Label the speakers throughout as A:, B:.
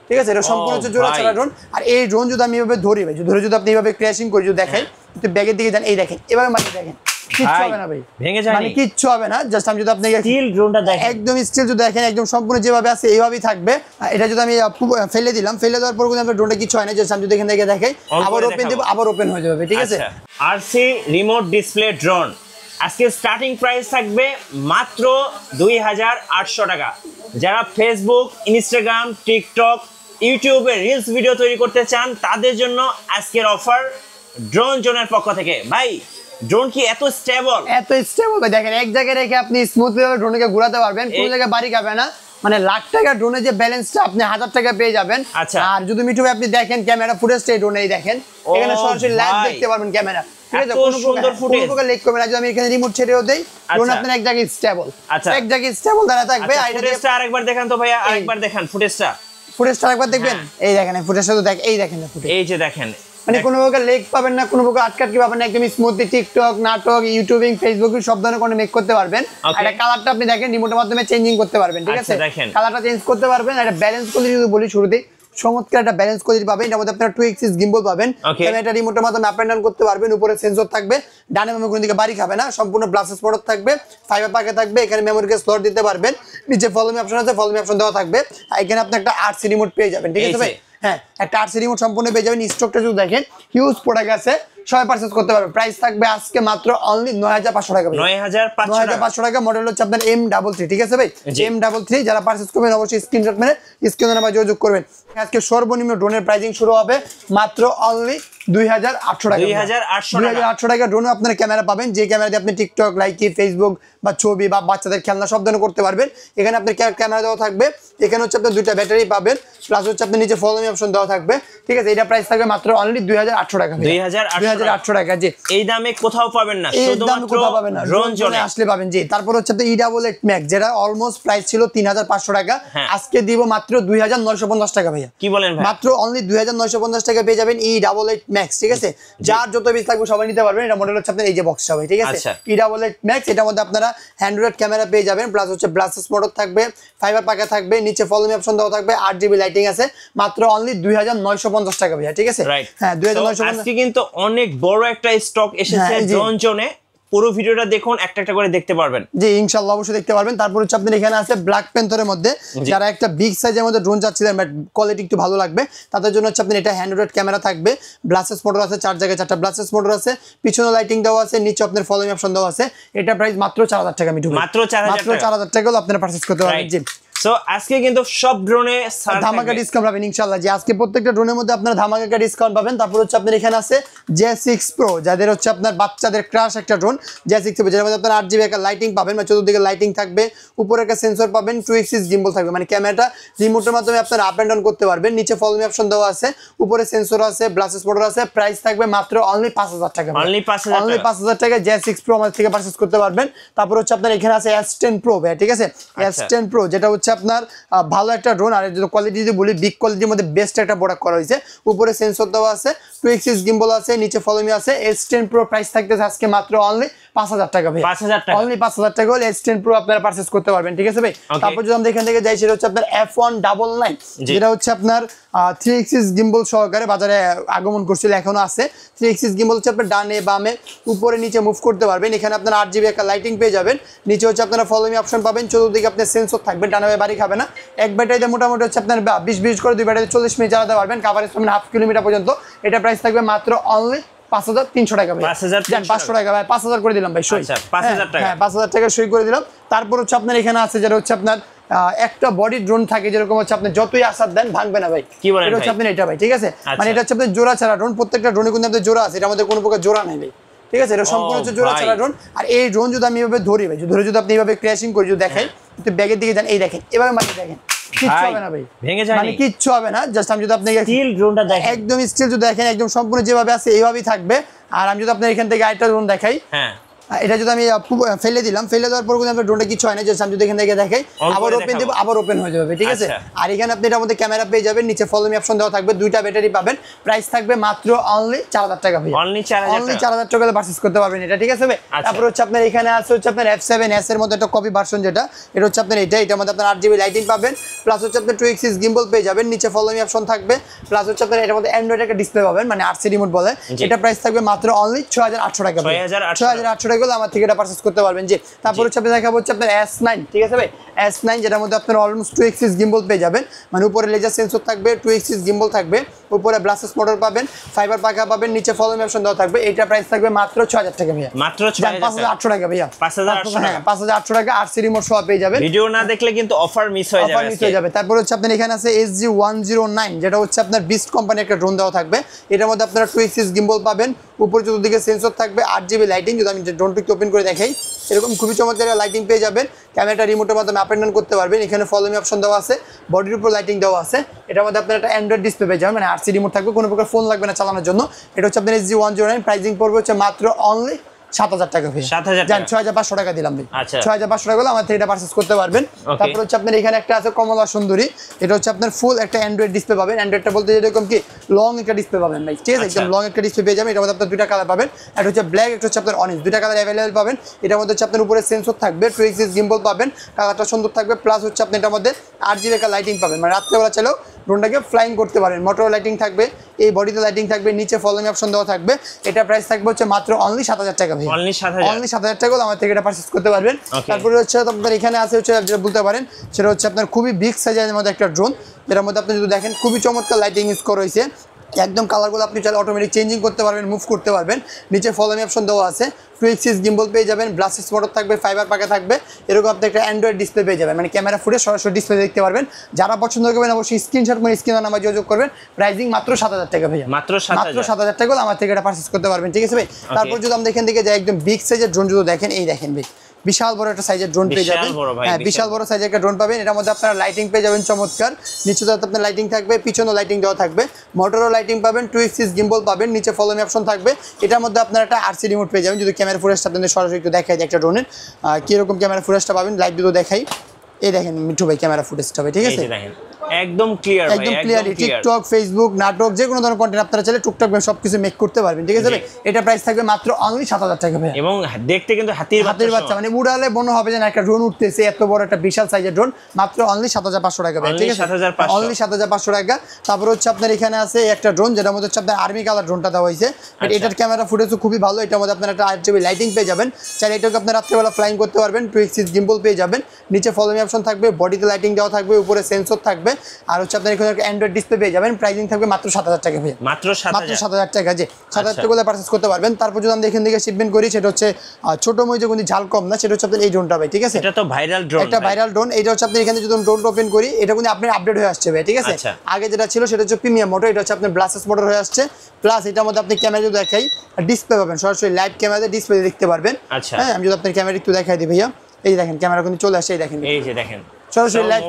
A: ঠিক আছে এটা সম্পূর্ণ হচ্ছে জোড়া ছাড়া ড্রোন আর এই ড্রোন যদি আমি এভাবে ধরি ভাই ধরে যদি আপনি এভাবে ক্র্যাশিং করে যদি দেখাই তো ব্যাগের দিকে যান এই দেখেন এভাবে মাটি দেখেন কিচ্ছু হবে না ভাই
B: ভেঙে যায়
A: মানে কিচ্ছু হবে না জাস্ট আমি যদি আপনাকে
B: স্টিল ড্রোনটা দেখেন
A: একদম স্টিল যদি দেখেন একদম সম্পূর্ণ যেভাবে আছে এইভাবেই থাকবে এটা যদি আমি ফেলে দিলাম ফেলে দেওয়ার পর কিন্তু আপনার ড্রোনটা কিছু হয় না জাস্ট আমি যদি এখান থেকে দেখাই আবার ওপেন দেব আবার ওপেন হয়ে যাবে ঠিক আছে
B: আরসি রিমোট ডিসপ্লে ড্রোন আজকে স্টার্টিং প্রাইস থাকবে মাত্র 2800 টাকা যারা ফেসবুক ইনস্টাগ্রাম টিকটক ইউটিউবে রিলস ভিডিও তৈরি করতে চান তাদের জন্য আজকের অফার ড্রোন জোনের পক্ষ থেকে ভাই ড্রোন কি এত স্টেবল
A: ভাই দেখেন এক জায়গায় রেখে আপনি স্মুথলি ভাবে ড্রোনকে ঘোরাতে পারবেন কোন জায়গায় বাড়ি খাবে না মানে লাখ টাকা ড্রোনের যে ব্যালেন্সটা আপনি 1000 টাকা পেয়ে যাবেন আর যদি মিঠু ভাই আপনি দেখেন ক্যামেরা ফুটেজটা এই ড্রোনেই দেখেন এখানে সরাসরি লাইভ দেখতে পারবেন ক্যামেরা ঠিক আছে
B: কোন সুন্দর ফুটেজ
A: কোনো লেগ করবে না যদি আমি এখানে রিমোট ছেড়েও দেই ড্রোন আপনার এক জায়গায় স্টেবল এক জায়গায় স্টেবল দাঁড়া থাকবে
B: ফুটেজটা আরেকবার দেখান তো ভাইয়া আরেকবার দেখান ফুটেজটা
A: আরেকবার দেখবেন এই দেখেন ফুটেজটা তো দেখ এই দেখেন ফুটেজ
B: এই যে দেখেন
A: মানে কোনো প্রকার লেগ পাবেন না কোনো প্রকার আটকাটকি পাবেন না একদম স্মুথলি টিকটক নাটক ইউটিউবিং ফেসবুক সব ধরনের কোনো মেক করতে পারবেন এটা কালারটা আপনি দেখেন রিমোটের মাধ্যমে চেঞ্জিং করতে পারবেন ঠিক আছে কালারটা চেঞ্জ করতে পারবেন এটা ব্যালেন্স কোয়ালিটি যদি বলি শুরুতেই চমৎকার একটা ব্যালেন্স কোয়ালিটি পাবেন এটার মধ্যে আপনারা 2 এক্সিস গিম্বল পাবেন ক্যামেরাটা রিমোটের মাধ্যমে আপ এন্ড ডাউন করতে পারবেন উপরে সেন্সর থাকবে ডানে বামে কোনো দিকে বাড়ি খাবে না সম্পূর্ণ ব্লাস্টার মোটর থাকবে ফাইবার প্যাকে থাকবে এখানে মেমোরি কার্ড স্লট দিতে পারবেন নিচে ফলো মি অপশন আছে ফলো মি অপশন দেওয়া থাকবে আর এখানে আপনি একটা আরসি রিমোট পেয়ে যাবেন ঠিক আছে ভাই হ্যাঁ একটা আরসি রিমোট সম্পূর্ণ পেয়ে যাবেন স্টকটা যদি দেখেন হিউজ প্রোডাক্ট আছে সবাই পারচেজ করতে পারবে প্রাইস থাকবে আজকে মাত্র অনলি 9500 টাকা 9500 টাকা মডেল হচ্ছে আপনার M33 ঠিক আছে ভাই M33 যারা পারচেজ করবেন অবশ্যই স্ক্রিনশট মেরে স্ক্রিনে নাম্বার যোগাযোগ করবেন আজকে সর্বনিম্ন ড্রোনের প্রাইসিং শুরু হবে মাত্র অনলি 2800 টাকা 2800 টাকা ড্রোনে আপনারা ক্যামেরা পাবেন যে ক্যামেরা দিয়ে আপনি টিকটক লাইকি ফেসবুক বা ছবি বা বাচ্চাদের খেলনা সব ধরনের করতে পারবেন এখানে আপনার ক্যামেরা দেওয়া থাকবে এখানে হচ্ছে আপনি দুইটা ব্যাটারি পাবেন প্লাস হচ্ছে আপনি নিচে ফলো মি অপশন দেওয়া থাকবে ঠিক আছে এটা প্রাইস থাকবে মাত্র অনলি 2800 টাকা 2800 টাকা জি
B: এই দামে কোথাও পাবেন না শুধুমাত্র ড্রোন জোনে
A: আসলে পাবেন জি তারপর হচ্ছে আপনি E88 ম্যাক্স যেটা অলমোস্ট প্রাইস ছিল 3500 টাকা আজকে দিব মাত্র 2950 টাকা ভাইয়া
B: কি বলেন ভাই
A: মাত্র অনলি 2950 টাকা পেয়ে যাবেন E88 ম্যাক্স ঠিক আছে যার যত পিস লাগবে সবাই নিতে পারবেন এটা মডেল হচ্ছে আপনার এই যে বক্সটা ভাই ঠিক আছে E88 ম্যাক্স এটার মধ্যে আপনারা অ্যান্ড্রয়েড ক্যামেরা পেয়ে যাবেন প্লাস হচ্ছে ব্লাস্টার মোটর থাকবে ফাইবার প্যাকে থাকবে নিচে ফলো মি অপশন দেওয়া থাকবে 8GB লাইটিং আছে মাত্র অনলি 2950 টাকা ভাইয়া ঠিক আছে
B: হ্যাঁ 2950 আজকে কিন্তু অনেক বড় একটা স্টক এসেছে ড্রোন জোনে পুরো ভিডিওটা দেখুন একটা একটা করে দেখতে পারবেন
A: জি ইনশাআল্লাহ অবশ্যই দেখতে পারবেন তারপর হচ্ছে আপনাদের এখানে আছে ব্ল্যাক প্যান্থরের মধ্যে যারা একটা বিগ সাইজের মধ্যে ড্রোন চাচ্ছিলেন বাট কোয়ালিটি একটু ভালো লাগবে তাদের জন্য হচ্ছে আপনাদের এটা হ্যান্ডহেল্ড ক্যামেরা থাকবে ব্লাস্টার মোটর আছে চার জায়গায় চারটা ব্লাস্টার মোটর আছে পিছনে লাইটিং দেওয়া আছে নিচে আপনাদের ফলো মি অপশন দেওয়া আছে এটা প্রাইস মাত্র 4000 টাকা মিঠু
B: মাত্র 4000
A: টাকা হলো আপনারা পারচেজ করতে পারবেন জি
B: সো আজকে কিন্তু সব ড্রোনে
A: ধামাকা ডিসকাউন্ট পাবেন ইনশাআল্লাহ যে আজকে প্রত্যেকটা ড্রোনের মধ্যে আপনারা ধামাকা ডিসকাউন্ট পাবেন তারপর হচ্ছে আপনাদের এখানে আছে J6 Pro যাদের হচ্ছে আপনার বাচ্চাদের ক্রাশ একটা ড্রোন J6 Pro যার মধ্যে আপনারা 8GB একটা লাইটিং পাবেন মানে চতুর্দিকে লাইটিং থাকবে উপরে একটা সেন্সর পাবেন 2 এক্সিস গিম্বল থাকবে মানে ক্যামেরাটা রিমোটের মাধ্যমে আপনারা আপ এন্ড ডাউন করতে পারবেন নিচে ফলো মি অপশন দেওয়া আছে উপরে সেন্সর আছে ব্লাস্টার মোটর আছে প্রাইস থাকবে মাত্র অনলি 5000 টাকা
B: অনলি 5000
A: টাকা J6 Pro আমাদের থেকে পারচেজ করতে পারবেন তারপর হচ্ছে আপনার এখানে আছে S10 Pro ভাই ঠিক আছে S10 Pro যেটা হচ্ছে আপনার ভালো একটা ড্রোন আর যদি কোয়ালিটি যদি বলি বিগ কোয়ালিটির মধ্যে বেস্ট একটা প্রোডাক্ট করা হয়েছে উপরে সেন্সর দেওয়া আছে 2 এক্সিস গিম্বল আছে নিচে ফলো মি আছে S10 Pro প্রাইস থাকতেছে আজকে মাত্র অনলি 5000 টাকা ভাই
B: 5000 টাকা
A: অনলি 5000 টাকা হলে S10 Pro আপনারা পারচেজ করতে পারবেন ঠিক আছে ভাই তারপর যদি আমরা এখান থেকে যাই সেটা হচ্ছে আপনার F199 যেটা হচ্ছে আপনার 3 এক্সিস গিম্বল সহকারে বাজারে আগমন করছিল এখনো আছে 3 এক্সিস গিম্বল হচ্ছে আপনার ডানে বামে উপরে নিচে মুভ করতে পারবেন এখানে আপনারা 8GB একটা লাইটিং পেয়ে যাবেন নিচে হচ্ছে আপনারা ফলো মি অপশন পাবেন চতুর্দিকে আপনার সেন্সর থাকবে ডানে বামে বাড়ি খাবে না এক ব্যাটারিতে মোটামুটি হচ্ছে আপনার 20 করে দুই ব্যাটারিতে 40 মিনিট চালাতে পারবেন কভারেজ পাবেন হাফ কিলোমিটার পর্যন্ত এটা প্রাইস থাকবে মাত্র অনলি 5300 টাকা ভাই 500 টাকা ভাই 5000 করে দিলাম ভাই সই
B: আচ্ছা 5000 টাকা
A: 5000 টাকা সই করে দিলাম তারপর হচ্ছে আপনার এখানে আছে যেটা হচ্ছে আপনার একটা বডি ড্রোন থাকে যেরকম হচ্ছে আপনি যতই আসার দেন ভাঙবে না ভাই
B: কি বলেন
A: এটা হচ্ছে আপনার এটা ভাই ঠিক আছে মানে এটা হচ্ছে আপনার জোড়া ছাড়া ড্রোন প্রত্যেকটা ড্রোনে কিন্তু আপনাদের জোড়া আছে এটা আমাদের কোনো প্রকার জোড়া নাই ভাই ঠিক আছে এটা সম্পূর্ণ হচ্ছে জোড়া ছাড়া ড্রোন আর এই ড্রোন যদি আমি এভাবে ধরি ভাই ধরে যদি আপনি এভাবে ক্র্যাশিং করে যদি দেখাই তো ব্যাগের দিকে যান এই দেখেন এভাবে মাটি দেখেন কিচ্ছু হবে না ভাই
B: ভেঙে যায়
A: মানে কিচ্ছু হবে না জাস্ট আমি যদি আপনাকে
B: স্টিল ড্রোনটা দেখেন
A: একদম স্টিল যদি দেখেন একদম সম্পূর্ণ যেভাবে আছে এইভাবেই থাকবে আর আমি যদি আপনার এখান থেকে আরেকটা ড্রোন দেখাই
B: হ্যাঁ
A: এটা যদি আমি ফেলে দিলাম, ফেলে দেওয়ার পর কিন্তু আপনার ড্রোনটা কিছু হয় না, যে আমি যদি এখান থেকে দেখাই আবার ওপেন দেব, আবার ওপেন হয়ে যাবে, ঠিক আছে। আর এখানে আপনি এটার মধ্যে ক্যামেরা পেয়ে যাবেন, নিচে ফলো মি অপশন দেওয়া থাকবে, দুইটা ব্যাটারি পাবেন, প্রাইস থাকবে মাত্র অনলি 4000 টাকা ভাই, অনলি 4000 টাকা পারচেজ করতে পারবেন এটা, ঠিক আছে ভাই। তারপর হচ্ছে আপনার এখানে আছে হচ্ছে আপনার F7s এর মধ্যে একটা কপি ভার্সন, যেটা এটা হচ্ছে আপনার এটার মধ্যে আপনার 8GB লাইটিং পাবেন, প্লাস হচ্ছে আপনার 2 axis gimbal পেয়ে যাবেন, নিচে ফলো মি অপশন থাকবে, প্লাস হচ্ছে আপনার এটার মধ্যে অ্যান্ড্রয়েড একটা ডিসপ্লে পাবেন, মানে RC রিমোট বলে, এটা প্রাইস থাকবে মাত্র অনলি 6800 টাকা, 6800 টাকা হলে আমার থেকে এটা পারচেজ করতে পারবেন। জি, তারপর হচ্ছে আপনি দেখাবো হচ্ছে আপনার S9, ঠিক আছে ভাই, S9 যেটার মধ্যে আপনার অলমোস্ট 2 axis gimbal পেয়ে যাবেন, মানে উপরে লেজার সেন্সর থাকবে, 2 axis gimbal থাকবে, উপরে ব্লাস্টেস মোটর পাবেন, ফাইবার পাকা পাবেন, নিচে ফলো মি অপশন দেওয়া থাকবে, এটা প্রাইস থাকবে মাত্র 6000 টাকা ভাইয়া, মাত্র 5800 টাকা ভাইয়া, 5800 টাকা, 5800 টাকা RC রিমোট সহ পেয়ে যাবেন।
B: ভিডিও না দেখলে কিন্তু অফার মিস হয়ে যাবে।
A: তারপর হচ্ছে আপনার এখানে আছে SG109, যেটা হচ্ছে আপনার বিস্ট কোম্পানির একটা ড্রোন দেওয়া থাকবে, এটার মধ্যে আপনারা 2 axis gimbal পাবেন, উপরে চতুর্দিকে সেন্সর থাকবে, 8GB লাইটিং, যদি আমি ড্রোনটি ওপেন করে দেখাই এরকম খুবই চমৎকার লাইটিং পেয়ে যাবেন, ক্যামেরাটা রিমোটের মাধ্যমে আপ এন্ড ডাউন করতে পারবেন, এখানে ফলো মি অপশন দেওয়া আছে, বডির উপর লাইটিং দেওয়া আছে, এটার মধ্যে আপনার একটা অ্যান্ড্রয়েড ডিসপ্লে পেয়ে যাবেন, মানে RC রিমোট থাকবে, কোনো প্রকার ফোন লাগবে না চালানোর জন্য। এটা হচ্ছে আপনার SG109, প্রাইসিং পড়বে হচ্ছে মাত্র অনলি 7000 টাকা ভাই, 6500 টাকা দিলাম ভাই, 6500 টাকা হলে আমার থেকে এটা পারচেজ করতে পারবেন। তারপর হচ্ছে আপনার এখানে একটা আছে কমলা সুন্দরী, এটা হচ্ছে আপনার ফুল একটা অ্যান্ড্রয়েড ডিসপ্লে পাবেন, অ্যান্ড্রয়েডটা বলতে যেরকম কি লং একটা ডিসপ্লে পাবেন ভাই, ঠিক আছে, একদম লং একটা ডিসপ্লে পেয়ে যাবেন, এটার মধ্যে আপনার দুইটা কালার পাবেন, একটা হচ্ছে ব্ল্যাক, একটা হচ্ছে আপনার অরেঞ্জ, দুইটা কালার অ্যাভেলেবল পাবেন। এটার মধ্যে হচ্ছে আপনার উপরে সেন্সর থাকবে, 2 axis gimbal পাবেন, কালারটা সুন্দর থাকবে, প্লাস হচ্ছে আপনি এটার মধ্যে 8GB একটা লাইটিং পাবেন, মানে রাত্রেবেলা চাইলেও ড্রোনটাকে ফ্লাইং করতে পারেন, মোটর লাইটিং থাকবে, এই বডিতে লাইটিং থাকবে, নিচে ফলো মি অপশন দেওয়া থাকবে, এটা প্রাইস থাকবে হচ্ছে মাত্র অনলি 7000 টাকা ভাই, অনলি 7000 টাকা হলে আমার থেকে এটা পারচেজ করতে পারবেন। তারপরে হচ্ছে আপনার এখানে আছে হচ্ছে যেটা বলতে পারেন সেটা হচ্ছে আপনার খুবই বিগ সাইজের মধ্যে একটা ড্রোন, যেটার মধ্যে আপনি যদি দেখেন খুবই চমৎকার লাইটিং ইউজ করা হয়েছে, একদম কালারগুলো আপনি চাইলে অটোমেটিক চেঞ্জিং করতে পারবেন, মুভ করতে পারবেন, নিচে ফলো মি অপশন দেওয়া আছে, 2 axis gimbal পেয়ে যাবেন, ব্লাস্টেস মোটর থাকবে, ফাইবার পাকা থাকবে, এরকম আপনি একটা অ্যান্ড্রয়েড ডিসপ্লে পেয়ে যাবেন, মানে ক্যামেরা ফুটে সরাসরি ডিসপ্লে দেখতে পারবেন। যারা পছন্দ করবেন অবশ্যই স্ক্রিনশট করে স্ক্রিনে নাম্বার যোগাযোগ করবেন, প্রাইসিং মাত্র 7000 টাকা ভাইয়া, মাত্র 7000 টাকা হলে আমার থেকে এটা পারচেজ করতে পারবেন, ঠিক আছে ভাই। তারপর যদি আমরা এখান থেকে যাই একদম বিগ সাইজের ড্রোন যদি দেখেন, এই দেখেন ভাই বিশাল বড় একটা সাইজের ড্রোন পেয়ে যাবেন, হ্যাঁ বিশাল বড় সাইজের একটা ড্রোন পাবেন, এটার মধ্যে আপনারা লাইটিং পেয়ে যাবেন চমৎকার, নিচে তো আপনার লাইটিং থাকবে, পিছনেও লাইটিং দেওয়া থাকবে, মোটরও লাইটিং পাবেন, 2 axis gimbal পাবেন, নিচে ফলো মি অপশন থাকবে, এটার মধ্যে আপনারা একটা RC রিমোট পেয়ে যাবেন। যদি ক্যামেরা ফুটেজটা আপনাদের সরাসরি একটু দেখাই দিই একটা ড্রোনের কিরকম ক্যামেরা ফুটেজটা পাবেন, লাইভ যদি দেখাই, এই দেখেন মিঠু ভাই ক্যামেরা ফুটেজটা ভাই, ঠিক আছে,
B: একদম ক্লিয়ার ভাই, একদম ক্লিয়ার,
A: টিকটক, ফেসবুক, নাটক যে কোনো ধরনের কন্টেন্ট আপনারা চাইলে টুকটাক সবকিছু মেক করতে পারবেন, ঠিক আছে ভাই। এটা প্রাইস থাকবে মাত্র অনলি 7000 টাকা ভাই, এবং দেখতে কিন্তু হাতির বাচ্চা, মানে উড়ালে মনে হবে যে একটা ড্রোন উঠতেছে, এত বড় একটা বিশাল সাইজের ড্রোন, মাত্র অনলি 7500 টাকা ভাই, ঠিক আছে, অনলি 7500 টাকা। তারপর হচ্ছে আপনার এখানে আছে একটা ড্রোন, যেটার মধ্যে হচ্ছে আপনার আর্মি কালার ড্রোনটা দেওয়া হয়েছে, এটার ক্যামেরা ফুটেজও খুবই ভালো, এটার মধ্যে আপনার একটা 8GB লাইটিং পেয়ে যাবেন, চাইলে এটাকে আপনার রাত্রেবেলা ফ্লাইং করতে পারবেন, 2 axis gimbal পেয়ে যাবেন, নিচে ফলো মি অপশন থাকবে, বডিতে লাইটিং দেওয়া থাকবে, উপরে সেন্সর থাকবে, আর হচ্ছে আপনার অ্যান্ড্রয়েড ডিসপ্লে পেয়ে যাবেন, প্রাইসিং থাকবে মাত্র 7000 টাকা ভাই, মাত্র 7000 টাকা, যে 7000 টাকা করে পারচেজ করতে পারবেন। তারপর যদি আমরা এখান থেকে শিপমেন্ট করি, সেটা হচ্ছে ছোট মইজে কিন্তু ঝাল কম না, সেটা হচ্ছে আপনার এই ড্রোনটা ভাই, ঠিক আছে, এটা তো ভাইরাল ড্রোন, একটা ভাইরাল ড্রোন, এটা হচ্ছে আপনি এখানে যদি ড্রোন ওপেন করি, এটা কিন্তু আপনি আপডেট হয়ে আসছে ভাই, ঠিক আছে, আগে যেটা ছিল সেটা হচ্ছে প্রিমিয়াম মোটর, এটা হচ্ছে আপনার ব্লাস্টেস মোটর হয়ে আসছে, প্লাস এটার মধ্যে আপনি ক্যামেরা যদি দেখাই ডিসপ্লে পাবেন, সরাসরি লাইভ ক্যামেরাতে ডিসপ্লে দেখতে পারবেন। হ্যাঁ, আমি যদি আপনার ক্যামেরা একটু দেখাই দিই ভাইয়া, এই দেখেন ক্যামেরা কিন্তু চলে আসে, এই দেখেন, এই যে দেখেন সরাসরি লাইভ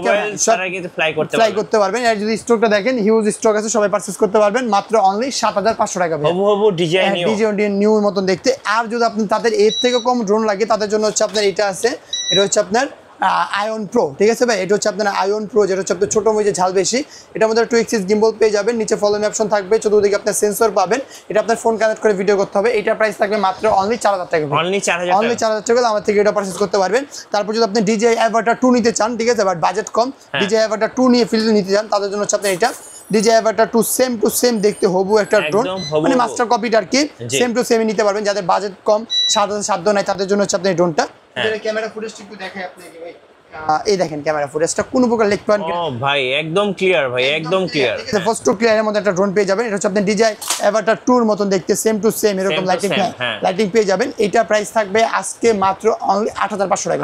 A: ফ্লাই করতে পারবেন। আর যদি স্টকটা দেখেন হিউজ স্টক আছে, সবাই পারচেজ করতে পারবেন মাত্র অনলি 7500 টাকা ভাই, হবু ডিজাইন নিউ মতন দেখতে। আর যদি আপনি তাদের এর থেকে কম ড্রোন লাগে, তাদের জন্য হচ্ছে আপনার এটা আছে, এটা হচ্ছে আপনার আয়ন প্রো, ঠিক আছে ভাই, এটা হচ্ছে আপনার আয়ন প্রো, যেটা হচ্ছে আপনার ছোট মইজে ঝাল বেশি, এটার মধ্যে 2 axis gimbal পেয়ে যাবেন, নিচে ফলো মি অপশন থাকবে, চতুর্দিকে আপনার সেন্সর পাবেন, এটা আপনার ফোন কানেক্ট করে ভিডিও করতে হবে, এটা প্রাইস থাকবে মাত্র অনলি 4000 টাকা, অনলি 4000 টাকা আমার থেকে এটা পারচেজ করতে পারবেন। তারপর যদি আপনি DJI Avatar 2 নিতে চান, ঠিক আছে, but budget com, DJI Avatar 2 নিয়ে ফিল্ড নিতে চান, তাদের জন্য হচ্ছে আপনার এটা DJI Avatar 2 same to same দেখতে হবু একটা ড্রোন, মানে মাস্টার কপিটা আর কি, সেম টু সেম নিতে পারবেন। যাদের বাজেট কম, সাধ্য নাই, তাদের জন্য হচ্ছে আপনার এই ড্রোনটা। ক্যামেরা ফুটেজটা একটু দেখাই আপনাকে ভাই, এই দেখেন ক্যামেরা ফুটেজটা কোনো প্রকার লেগ পয়েন্ট, ও ভাই একদম ক্লিয়ার ভাই, একদম ক্লিয়ার, ফার্স্ট টু ক্লিয়ারের মধ্যে একটা ড্রোন পেয়ে যাবেন, এটা হচ্ছে আপনি DJI Avatar 2 এর মতন দেখতে সেম টু সেম এরকম লাইটিং পেয়ে যাবেন। এটা প্রাইস থাকবে আজকে মাত্র অনলি 8500 টাকা,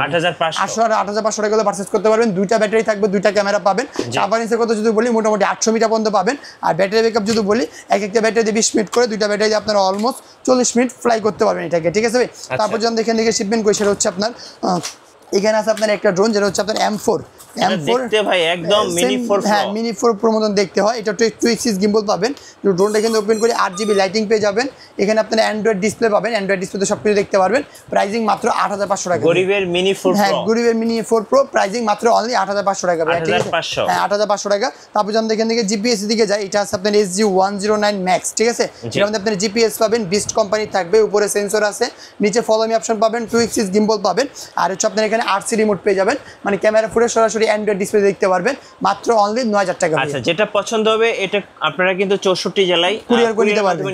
A: 8500 টাকা করে পারচেজ করতে পারবেন। দুইটা ব্যাটারি থাকবে, দুইটা ক্যামেরা পাবেন, চার্জিংয়ের কথা যদি বলি মোটামুটি 800 মিটার পর্যন্ত পাবেন। আর ব্যাটারি ব্যাকআপ যদি বলি, একটা ব্যাটারি দিয়ে 20 মিনিট করে, দুইটা ব্যাটারি দিয়ে আপনারা অলমোস্ট 40 মিনিট ফ্লাই করতে পারবেন এটাকে, ঠিক আছে ভাই। তারপর যখন এখান থেকে শিপমেন্ট করি, সেটা হচ্ছে আপনার এখানে আছে আপনার একটা ড্রোন যেটা হচ্ছে আপনার M4
B: দেখতে ভাই একদম মিনি 4 প্রো।
A: হ্যাঁ মিনি 4 প্রো মতন দেখতে হয়। এটা 2 এক্সিস গিম্বল পাবেন। ড্রোনটা কিন্তু ওপেন করে 8GB লাইটিং পেয়ে যাবেন। এখানে আপনারা অ্যান্ড্রয়েড ডিসপ্লে পাবেন, অ্যান্ড্রয়েড ডিসপ্লেতে সবকিছু দেখতে পারবেন। প্রাইসিং মাত্র 8500 টাকা।
B: গরিবের মিনি 4 প্রো।
A: হ্যাঁ গরিবের মিনি 4 প্রো প্রাইসিং মাত্র অনলি 8500 টাকা।
B: 8500।
A: হ্যাঁ 8500 টাকা। তারপর যখন এখান থেকে জিপিএস দিকে যায়, এটা আছে আপনার SG109 ম্যাক্স, ঠিক আছে? এর মধ্যে আপনারা জিপিএস পাবেন, বিস্ট কোম্পানি থাকবে, উপরে সেন্সর আছে, নিচে ফলো মি অপশন পাবেন, 2 এক্সিস গিম্বল পাবেন, আর হচ্ছে আপনারা এখানে RC রিমোট পেয়ে যাবেন, মানে ক্যামেরা ফুটে সরাসরি অ্যান্ড্রয়েড ডিসপ্লে দেখতে পারবেন মাত্র অনলি 9000 টাকা।
B: আচ্ছা, যেটা পছন্দ হবে এটা আপনারা কিন্তু 64 জেলায়
A: কুরিয়ার করে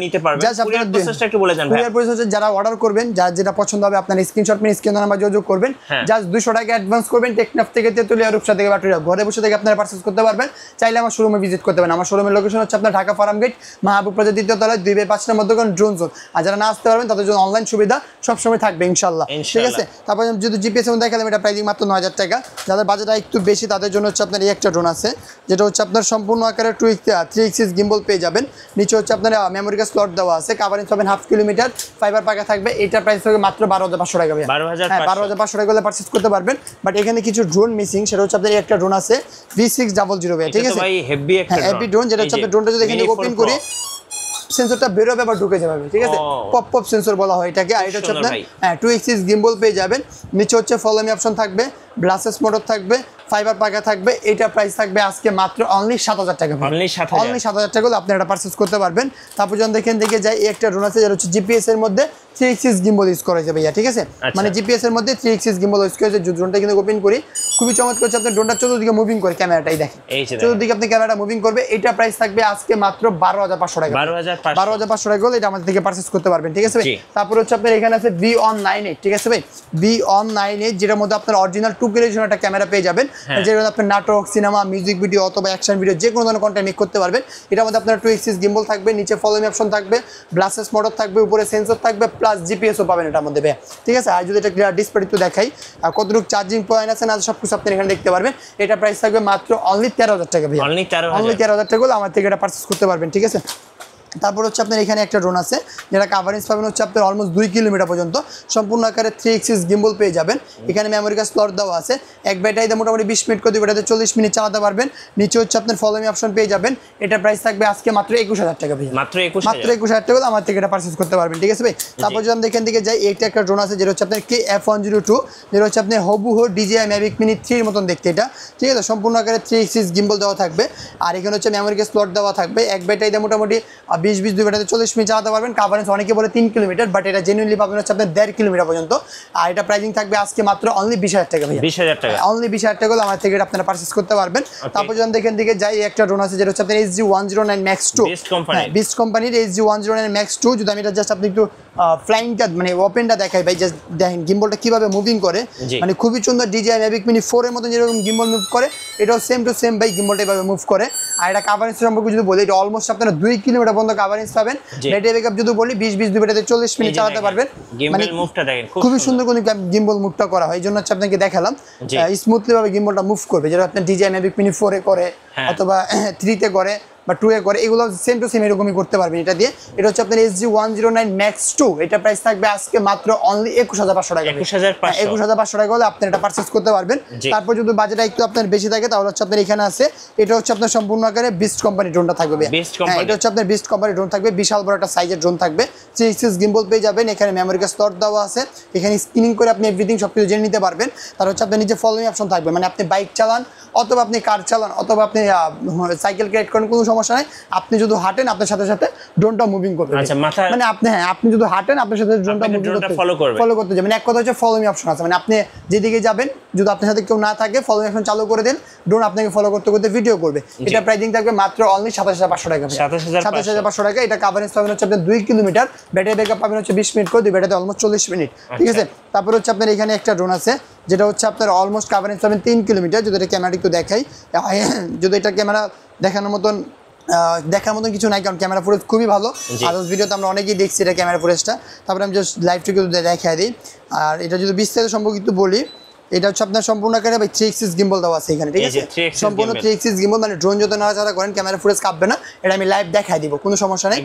A: নিতে পারবেন।
B: জাস্ট আপনারা প্রসেসটা একটু বলে যান ভাই।
A: কুরিয়ার প্রসেস যারা অর্ডার করবেন, যার যেটা পছন্দ হবে আপনারা স্ক্রিনশট নিয়ে স্ক্রিন নাম্বার যোগাযোগ করবেন, জাস্ট 200 টাকা অ্যাডভান্স করবেন। টেকনাফ থেকে তেতুলিয়া রূপসা থেকে বাটুরিয়া ঘরে বসে থেকে আপনারা পারচেজ করতে পারবেন। চাইলে আমার শোরুমে ভিজিট করতে পারেন। আমার শোরুমের লোকেশন হচ্ছে আপনার ঢাকা ফার্ম গেট, মাহবুব প্লাজা 3য় তলায় 2/5 নম্বর দোকান, ড্রোন জোন। আর যারা না আসতে পারবেন তাদের জন্য অনলাইন সুবিধা সবসময় থাকবে ইনশাআল্লাহ, ঠিক আছে? তারপর যদি জিপিএস এর মধ্যে দেখালাম, এটা প্রাইসিং মাত্র 9000 টাকা। যাদের বাজেট একটু বেশি তাদের জন্য হচ্ছে আপনার এই একটা ড্রোন আছে, যেটা হচ্ছে আপনার সম্পূর্ণ আকারে 3 এক্সিস গিম্বল পেয়ে যাবেন। নিচে হচ্ছে আপনার মেমোরি কার্ড স্লট দেওয়া আছে, কাভারেজ পাবেন 1/2 কিলোমিটার, ফাইবার পাকা থাকবে। এটার প্রাইস হবে মাত্র 12500 টাকা। 12500 টাকা হলে পারচেজ করতে পারবেন। বাট এখানে কিছু ড্রোন মিসিং, সেটা হচ্ছে আপনার একটা ড্রোন আছে V600, ঠিক আছে?
B: ভাই হেভি একটা
A: ড্রোন, যেটা হচ্ছে আপনার ড্রোনটা যদি এখানে ওপেন করি সেন্সরটা বের হবে আবার ঢুকে যাবে, ঠিক আছে? পপ সেন্সর বলা হয় এটাকে। আর এটা হচ্ছে আপনার 2 এক্সিস গিম্বল পেয়ে যাবেন। নিচে হচ্ছে ফলো মি অপশন থাকবে, ব্লাসেস মোটর থাকবে, ফাইবার পাকা থাকবে। এটা প্রাইস থাকবে আজকে মাত্র অনলি 7000 টাকা। অনলি 7000 টাকা হলে আপনি এটা পারচেজ করতে পারবেন। তারপর যখন দেখেন দেখে যাই, একটা ড্রোন আছে যেটা হচ্ছে জিপিএস এর মধ্যে 3 এক্সিস গিম্বল ইউজ করা যাবে, ঠিক আছে? মানে জিপিএস এর মধ্যে 3 এক্সিস গিম্বল ইউজ করেছে। ড্রোনটা কিন্তু ওপেন করি, খুবই চমৎকার হচ্ছে। আপনার ড্রোনটা চতুর্দিকে মুভিং করে, ক্যামেরাটাই দেখেন চতুর্দিকে আপনি ক্যামেরাটা মুভিং করবে। এটা প্রাইস থাকবে আজকে মাত্র 12500 টাকা। 12500 টাকা হলে এটা আমাদের থেকে পারচেজ করতে পারবেন, ঠিক আছে ভাই? তারপর হচ্ছে আপনার এখানে আছে V198, ঠিক আছে ভাই? V198 যেটার মধ্যে আপনার অরিজিনাল 2K রেজোলিউশন একটা ক্যামেরা পেয়ে যাবেন, যেটা আপনার নাটক, সিনেমা, মিউজিক ভিডিও অথবা অ্যাকশন ভিডিও যে কোনো ধরনের কন্টেন্ট মেক করতে পারবেন। এটার মধ্যে আপনার 2 এক্সিস গিম্বল থাকবে, নিচে ফলো মি অপশন থাকবে, ব্লাসেস মোটর থাকবে, উপরে সেন্সর থাকবে, প্লাস জিপিএসও পাবেন এটার মধ্যে ভাই, ঠিক আছে? আর যদি এটা ক্লিয়ার ডিসপ্লে একটু দেখাই, আর কতটুকু চার্জিং পয়েন্ট আছে না সব কিছু আপনি এখানে দেখতে পারবেন। এটা প্রাইস থাকবে মাত্র অনলি 13000 টাকা ভাই। অনলি 13000 টাকা হলে আমার থেকে এটা পারচেজ করতে পারবেন, ঠিক আছে? তারপর হচ্ছে আপনার এখানে একটা ড্রোন আছে, যেটা কাভারেজ পাবেন হচ্ছে আপনার অলমোস্ট 2 কিলোমিটার পর্যন্ত, সম্পূর্ণ আকারে 3 এক্সিস গিম্বল পেয়ে যাবেন। এখানে মেমোরি কার্ড স্লট দেওয়া আছে, এক ব্যাটারিতে মোটামুটি 20 মিনিট করে, 2 ব্যাটারিতে 40 মিনিট চালাতে পারবেন। নিচে হচ্ছে আপনার ফলো মি অপশন পেয়ে যাবেন। এটা প্রাইস থাকবে আজকে মাত্র 21000 টাকা ভাই। মাত্র 21000 টাকা হলে আমার থেকে এটা পারচেজ করতে পারবেন, ঠিক আছে ভাই? তারপর যদি আমরা এখান থেকে যাই, এইটা একটা ড্রোন আছে যেটা হচ্ছে আপনার KF102, যেটা হচ্ছে আপনার হবুহো DJI mavic mini 3 এর মতন দেখতে এটা, ঠিক আছে? সম্পূর্ণ আকারে 3 এক্সিস গিম্বল দেওয়া থাকবে। আর এখানে হচ্ছে মেমোরি কার্ড স্লট দেওয়া থাকবে, এক ব্যাটারিতে মোটামুটি 20 2 ব্যাটারিতে 40 মিনিট চালাতে পারবেন। কাভারেজ অনেকে বলে 3 কিলোমিটার, বাট এটা জেনুইনলি পাবেন হচ্ছে আপনার 1.5 কিলোমিটার পর্যন্ত। আর এটা প্রাইসিং থাকবে আজকে মাত্র অনলি 20000 টাকা ভাই। 20000 টাকা, অনলি 20000 টাকা হলে আমার থেকে এটা আপনারা পারচেজ করতে পারবেন। তারপর যখন দেখেন দিকে যাই, একটা ড্রোন আছে যেটা হচ্ছে আপনার SG109 Max 2, বিস্ট কোম্পানির SG109 Max 2। যদি আমি এটা জাস্ট আপনি একটু ফ্লাইংটা মানে ওপেনটা দেখাই ভাই, জাস্ট দেখেন গিম্বলটা কিভাবে মুভিং করে, মানে খুবই সুন্দর। DJI mavic mini 4 এর মতো যেরকম গিম্বল মুভ করে, এটাও সেম টু সেম ভাই গিম্বলটা এভাবে মুভ করে। আর এটা কাভারেজ সম্পর্কে যদি বলি, এটা অলমোস্ট আপনারা 2 কিলোমিটার পর্যন্ত কাভারেজ পাবেন। ব্যাটারি ব্যাকআপ যদি বলি 20 2 ব্যাটারিতে 40 মিনিট চালাতে পারবেন। মানে মুভটা দেখেন খুবই সুন্দর করে গিম্বল মুভটা করা হয়, এই জন্য হচ্ছে আপনাকে দেখালাম স্মুথলি ভাবে গিম্বলটা মুভ করবে, যেটা আপনার DJI mavic mini 4 এ করে অথবা 3 তে করে বা 2 এ করে, এগুলো সেম টু সেম এরকমই করতে পারবেন এটা দিয়ে। এটা হচ্ছে আপনার SG109 Max 2। এটা প্রাইস থাকবে আজকে মাত্র অনলি 21500 টাকা। 21500 টাকা হলে আপনি এটা পারচেজ করতে পারবেন। তারপর যদি বাজেট একটু আপনার বেশি থাকে তাহলে হচ্ছে আপনার এখানে আছে, এটা হচ্ছে আপনার সম্পূর্ণ আকারে বিস্ট কোম্পানি ড্রোনটা থাকবে। এটা হচ্ছে আপনার বিস্ট কোম্পানি ড্রোন থাকবে, বিশাল বড় একটা সাইজের ড্রোন থাকবে। 3 এক্সিস গিম্বল পেয়ে যাবেন, এখানে মেমোরি কার্ড স্লট দেওয়া আছে, এখানে স্ক্রিনিং করে আপনি এভরিথিং সবকিছু জেনে নিতে পারবেন। তার হচ্ছে আপনার নিচে ফলোইং অপশন থাকবে, মানে আপনি বাইক চালান অথবা আপনি কার চালান অথবা আপনি সাইকেল রাইড করেন, কোনো সমস্যা নাই। আপনি যদি হাঁটেন আপনার সাথে সাথে ড্রোনটা মুভিং করবে। আচ্ছা, মানে আপনি আপনি যদি হাঁটেন আপনার সাথে ড্রোনটা মুভিং করতে ফলো করতে যাবেন। এক কথা হচ্ছে ফলো মি অপশন আছে, মানে আপনি যেদিকে যাবেন যদি আপনার সাথে কেউ না থাকে ফলো মি অপশন চালু করে দেন, ড্রোন আপনাকে ফলো করতে করতে ভিডিও করবে। এটা প্রাইসিং থাকবে মাত্র অনলি 27500 টাকা। 27500 টাকা। এটা কাভারেজ পাবেন হচ্ছে আপনার 2 কিলোমিটার, ব্যাটারি ব্যাকআপ পাবেন হচ্ছে 20 মিনিট করে, 2 ব্যাটারিতে অলমোস্ট 40 মিনিট, ঠিক আছে? তারপর হচ্ছে আপনার এখানে একটা ড্রোন আছে যেটা হচ্ছে আপনার অলমোস্ট কাভারেজ পাবেন 3 কিলোমিটার। যদি এটা ক্যামেরা একটু দেখাই, যদি এটা ক্যামেরা দেখার মতন কিছু নাই, কারণ ক্যামেরা ফুটেজ খুবই ভালো। আদার্স ভিডিওতে আমরা অনেকেই দেখছি এটা ক্যামেরা ফুটেজটা। তারপরে আমি জাস্ট লাইভ থেকে দেখাই দিই। আর এটা যদি বিস্তারিত সম্পর্কে একটু বলি, এটা হচ্ছে আপনার সম্পূর্ণ করে ভাই 3 এক্সিস গিম্বল দেওয়া আছে এখানে, ঠিক আছে? সম্পূর্ণ 3 এক্সিস গিম্বল, মানে ড্রোন যত নাড়াচাড়া করেন ক্যামেরা ফুটেজ কাঁপবে না, এটা আমি লাইভ দেখাই দিব, কোনো সমস্যা নেই।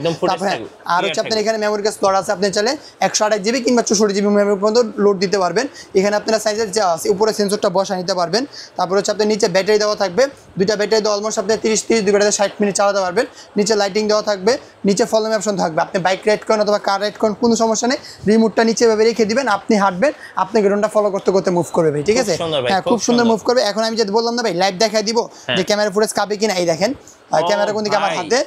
A: আর হচ্ছে আপনার এখানে মেমোরি কার্ড স্লট আছে, আপনি চাইলে 128 জিবি কিংবা 64 জিবি মেমোরি পর্যন্ত লোড দিতে পারবেন। এখানে আপনারা সাইজের যা আছে উপরে সেন্সরটা বসা নিতে পারবেন। তারপর হচ্ছে আপনার নিচে ব্যাটারি দেওয়া থাকবে, দুইটা ব্যাটারি দেওয়া অলমোস্ট আপনি 30 দুই ব্যাটারিতে 60 মিনিট চালাতে পারবেন। নিচে লাইটিং দেওয়া থাকবে, নিচে ফলোমি অপশন থাকবে, আপনি বাইক রাইড করেন অথবা কার রাইড করেন কোনো সমস্যা নেই, রিমোটটা নিচে এভাবে রেখে দিবেন, আপনি হাঁটবেন, আপনি ড্রোনটা ফলো করতে করতে মুভ করবে ভাই, ঠিক আছে? হ্যাঁ, খুব সুন্দর মুভ করবে। এখন আমি যেটা বললাম না ভাই, লাইভ দেখাই দিব যে ক্যামেরা ফুটেজ কাঁপে কিনা। এই দেখেন ক্যামেরা কোন দিকে আমার হাতে,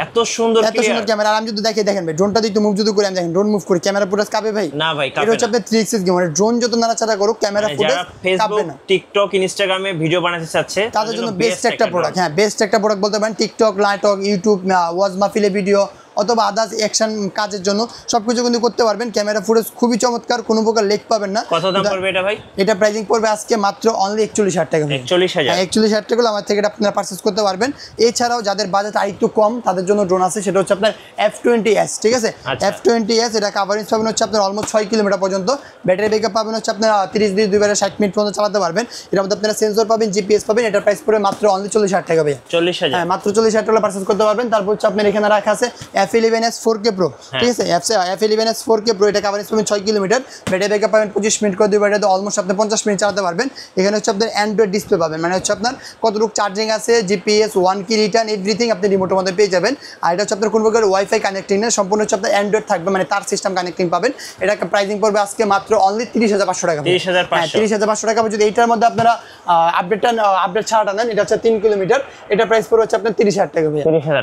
B: এত সুন্দর
A: ক্যামেরা। আর আমি যদি দেখেন ভাই, ড্রোনটা দিতে মুভ যদি করে আমি দেখেন ড্রোন মুভ করি, ক্যামেরা ফুটেজ কাঁপে ভাই?
B: না ভাই,
A: এটা হচ্ছে আপনার 3 এক্সিস গেম, মানে ড্রোন যত নাড়াচাড়া করুক ক্যামেরা ফুটেজ কাঁপবে না।
B: টিকটক ইনস্টাগ্রামে ভিডিও বানাতে চাচ্ছে
A: তাদের জন্য বেস্ট একটা প্রোডাক্ট। হ্যাঁ, বেস্ট একটা প্রোডাক্ট বলতে পারেন। টিকটক, লাইটক, ইউটিউব, ওয়াজ মাহফিলে ভিডিও অথবা আদার্স অ্যাকশন কাজের জন্য সবকিছু কিন্তু করতে পারবেন। ক্যামেরা ফুটেজ খুবই চমৎকার, কোনো প্রকার লেগ পাবেন না।
B: কত দাম পড়বে এটা ভাই?
A: এটা প্রাইসিং পড়বে আজকে মাত্র অনলি 41,000 টাকা। 41,000 টাকা আমার থেকে আপনারা পারচেজ করতে পারবেন। এছাড়াও যাদের বাজেট আরেকটু কম তাদের জন্য ড্রোন আছে, সেটা হচ্ছে আপনার F20s, ঠিক আছে? F20s এটা কাভারেজ পাবেন হচ্ছে আপনার অলমোস্ট 6 কিলোমিটার পর্যন্ত, ব্যাটারি ব্যাকআপ পাবেন হচ্ছে আপনার 30 দিন 2 বেলা 60 মিনিট পর্যন্ত চালাতে পারবেন। এর মধ্যে আপনারা সেন্সর পাবেন, জিপিএস পাবেন। এটার প্রাইস পড়বে মাত্র অনলি 40,000 টাকা ভাই।
B: 40,000?
A: হ্যাঁ, মাত্র 40,000 টাকা পারচেজ করতে পারবেন। তারপর হচ্ছে আপনার এখানে রাখা আছে F11s 4K Pro, ঠিক আছে? F11s 4K Pro এটা কাভারেজ পাবেন 6 কিলোমিটার, ব্যাটারি ব্যাকআপ পাবেন 25 মিনিট করে, 2 ব্যাটারিতে অলমোস্ট আপনি 50 মিনিট চালাতে পারবেন। এখানে হচ্ছে আপনার অ্যান্ড্রয়েড ডিসপ্লে পাবেন, মানে হচ্ছে আপনার কতটুকু চার্জিং আছে, জিপিএস, 1 কি রিটার্ন, এভরিথিং আপনি রিমোটের মধ্যে পেয়ে যাবেন। আর এটা হচ্ছে আপনার কোনো প্রকার ওয়াইফাই কানেক্টিং না, সম্পূর্ণ হচ্ছে আপনার অ্যান্ড্রয়েড থাকবে, মানে তার সিস্টেম কানেক্টিং পাবেন। এটা প্রাইসিং পড়বে আজকে মাত্র অনলি 30,500 টাকা। 30,500 টাকা। যদি এইটার মধ্যে আপনারা আপডেট ছাড়াটা নেন, এটা হচ্ছে 3 কিলোমিটার, এটা প্রাইস পড়বে হচ্ছে আপনার 30,000 টাকা।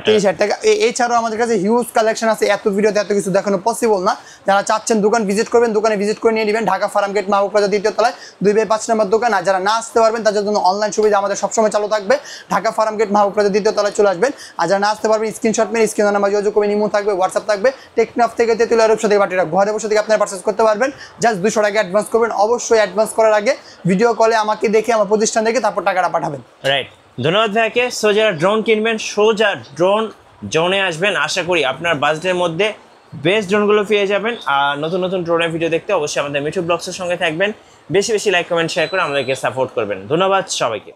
A: 30,000 টাকা। এছাড়াও আমাদের কাছে হিউজ কালেকশন আছে, এত ভিডিওতে এত কিছু দেখানো পসিবল না। যারা চাচ্ছেন দোকান ভিজিট করবেন, দোকানে ভিজিট করে নিয়ে নেবেন। ঢাকা ফার্ম গেট, মাহবুব প্লাজা 2য় তলায় 2/5 নম্বর দোকান। আর যারা না আসতে পারবেন তাদের জন্য অনলাইন সুবিধা আমাদের সবসময় চালু থাকবে। ঢাকা ফার্ম গেট, মাহবুব প্লাজা 2য় তলায় চলে আসবেন। আর যারা না আসতে পারবেন স্ক্রিনশট মেরে স্ক্রিনে নাম্বার যোগাযোগ করে, ইমো থাকবে, হোয়াটসঅ্যাপ থাকবে। টেকনাফ থেকে তেতুলিয়া রূপসা থেকে বাটিরা ঘরে বসে থেকে আপনারা পারচেজ করতে পারবেন। জাস্ট 200 টাকা অ্যাডভান্স করবেন। অবশ্যই অ্যাডভান্স করার আগে ভিডিও কলে আমাকে দেখে, আমার প্রতিষ্ঠান দেখে তারপর টাকাটা পাঠাবেন।
B: রাইট, ধন্যবাদ ভাইকে। সো যারা ড্রোন কিনবেন সোজা ড্রোন জোনে আসবেন, আশা করি আপনার বাজেটের মধ্যে বেস্ট ড্রোনগুলো পেয়ে যাবেন। আর নতুন নতুন ড্রোনের ভিডিও দেখতে অবশ্যই আমাদের মিঠু ব্লগসের সঙ্গে থাকবেন। বেশি বেশি লাইক, কমেন্ট, শেয়ার করে আমাদেরকে সাপোর্ট করবেন। ধন্যবাদ সবাইকে।